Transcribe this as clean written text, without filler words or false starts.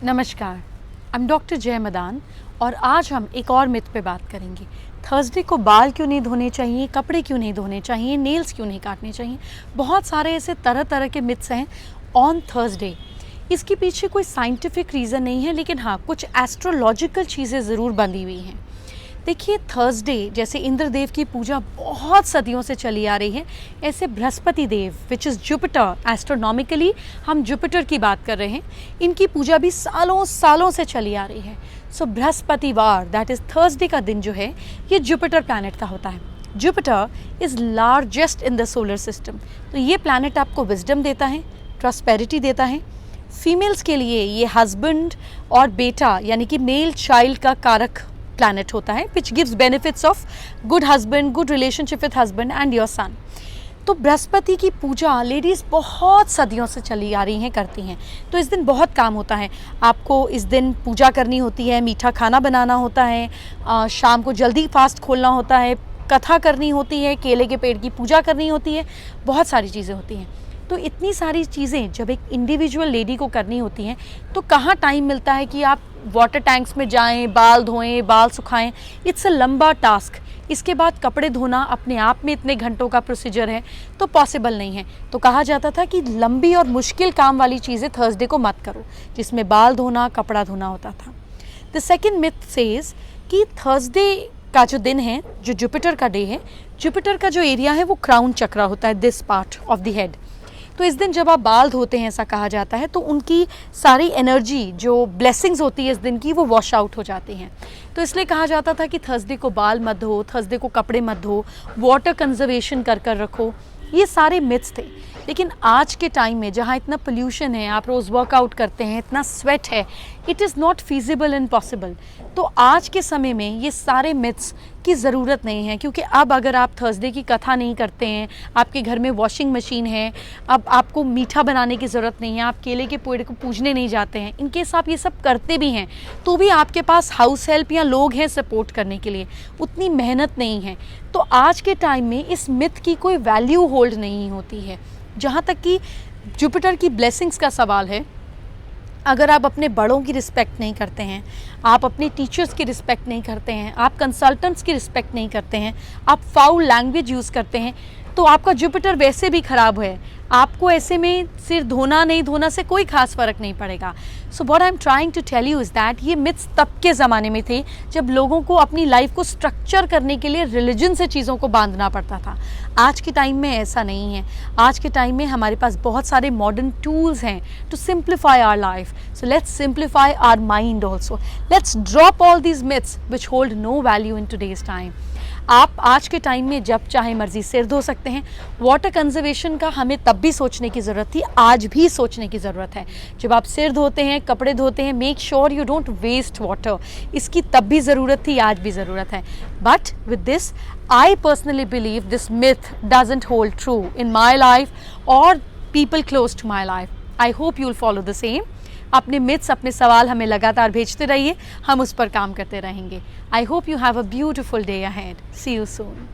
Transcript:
नमस्कार, I am doctor जय मदान और आज हम एक और मिथ पे बात करेंगे। थर्सडे को बाल क्यों नहीं धोने चाहिए, कपड़े क्यों नहीं धोने चाहिए, नेल्स क्यों नहीं काटने चाहिए। बहुत सारे ऐसे तरह तरह के मिथ्स हैं ऑन थर्सडे। इसके पीछे कोई साइंटिफिक रीज़न नहीं है, लेकिन हाँ कुछ एस्ट्रोलॉजिकल चीज़ें ज़रूर बंधी हुई हैं। देखिए, थर्सडे जैसे इंद्रदेव की पूजा बहुत सदियों से चली आ रही है, ऐसे बृहस्पति देव विच इज़ जुपिटर, एस्ट्रोनॉमिकली हम जुपिटर की बात कर रहे हैं, इनकी पूजा भी सालों सालों से चली आ रही है। सो बृहस्पतिवार दैट इज़ थर्सडे का दिन जो है ये जुपिटर प्लैनेट का होता है। Jupiter is largest in the solar system. तो ये प्लैनेट आपको विजडम देता है, प्रॉस्पेरिटी देता है। फीमेल्स के लिए ये हस्बैंड और बेटा यानी कि मेल चाइल्ड का कारक प्लैनेट होता है, which gives benefits of good husband, good relationship with husband and your son. तो बृहस्पति की पूजा लेडीज़ बहुत सदियों से चली आ रही हैं, करती हैं। तो इस दिन बहुत काम होता है। आपको इस दिन पूजा करनी होती है, मीठा खाना बनाना होता है, शाम को जल्दी फास्ट खोलना होता है, कथा करनी होती है, केले के पेड़ की पूजा करनी होती है, बहुत सारी चीज़ें होती हैं। तो इतनी सारी चीज़ें जब एक इंडिविजुअल लेडी को करनी होती हैं तो कहाँ टाइम मिलता है कि आप वाटर टैंक्स में जाएं, बाल धोएं, बाल सुखाएं। इट्स अ लंबा टास्क। इसके बाद कपड़े धोना अपने आप में इतने घंटों का प्रोसीजर है, तो पॉसिबल नहीं है। तो कहा जाता था कि लंबी और मुश्किल काम वाली चीज़ें थर्सडे को मत करो, जिसमें बाल धोना, कपड़ा धोना होता था। द सेकेंड मिथ सेज कि थर्सडे का जो दिन है, जो जुपिटर का डे है, जुपिटर का जो एरिया है वो क्राउन चक्रा होता है, this part of the head. तो इस दिन जब आप बाल धोते हैं, ऐसा कहा जाता है, तो उनकी सारी एनर्जी जो ब्लेसिंग्स होती है इस दिन की, वो वॉश आउट हो जाती हैं। तो इसलिए कहा जाता था कि थर्सडे को बाल मत धो, थर्सडे को कपड़े मत धो, वाटर कंजर्वेशन कर रखो। ये सारे मिथ्स थे। लेकिन आज के टाइम में जहाँ इतना पोल्यूशन है, आप रोज़ वर्कआउट करते हैं, इतना स्वेट है, it is not feasible and possible. तो आज के समय में ये सारे मिथ्स की ज़रूरत नहीं है, क्योंकि अब अगर आप थर्सडे की कथा नहीं करते हैं, आपके घर में वॉशिंग मशीन है, अब आपको मीठा बनाने की ज़रूरत नहीं है, आप केले के पेड़ को पूजने नहीं जाते हैं, इनकेस आप ये सब करते भी हैं तो भी आपके पास हाउस हेल्प या लोग हैं सपोर्ट करने के लिए, उतनी मेहनत नहीं है। तो आज के टाइम में इस मिथ की कोई वैल्यू होल्ड नहीं होती है। जहाँ तक कि जुपिटर की ब्लेसिंग्स का सवाल है, अगर आप अपने बड़ों की रिस्पेक्ट नहीं करते हैं, आप अपने टीचर्स की रिस्पेक्ट नहीं करते हैं, आप कंसल्टेंट्स की रिस्पेक्ट नहीं करते हैं, आप फाउल लैंग्वेज यूज़ करते हैं, तो आपका जुपिटर वैसे भी ख़राब है। आपको ऐसे में सिर धोना नहीं धोना से कोई खास फ़र्क नहीं पड़ेगा। So what I am trying to tell you is that ये मिथ्स तब के ज़माने में थे जब लोगों को अपनी लाइफ को स्ट्रक्चर करने के लिए रिलीजन से चीज़ों को बांधना पड़ता था। आज के टाइम में ऐसा नहीं है। आज के टाइम में हमारे पास बहुत सारे मॉडर्न टूल्स हैं to simplify our life. So let's simplify our mind also. Let's drop all these myths which hold no value in today's time. आप आज के टाइम में जब चाहे मर्जी सिर धो सकते हैं। वाटर कंजर्वेशन का हमें तब भी सोचने की ज़रूरत थी, आज भी सोचने की ज़रूरत है। जब आप सिर धोते हैं, कपड़े धोते हैं, make sure you don't waste water. इसकी तब भी ज़रूरत थी, आज भी ज़रूरत है। But with this I personally believe this myth doesn't hold true in my life और people close to my life. I hope you will follow the same. अपने मिथ्स, अपने सवाल हमें लगातार भेजते रहिए, हम उस पर काम करते रहेंगे। I hope you have a beautiful day ahead. See you soon.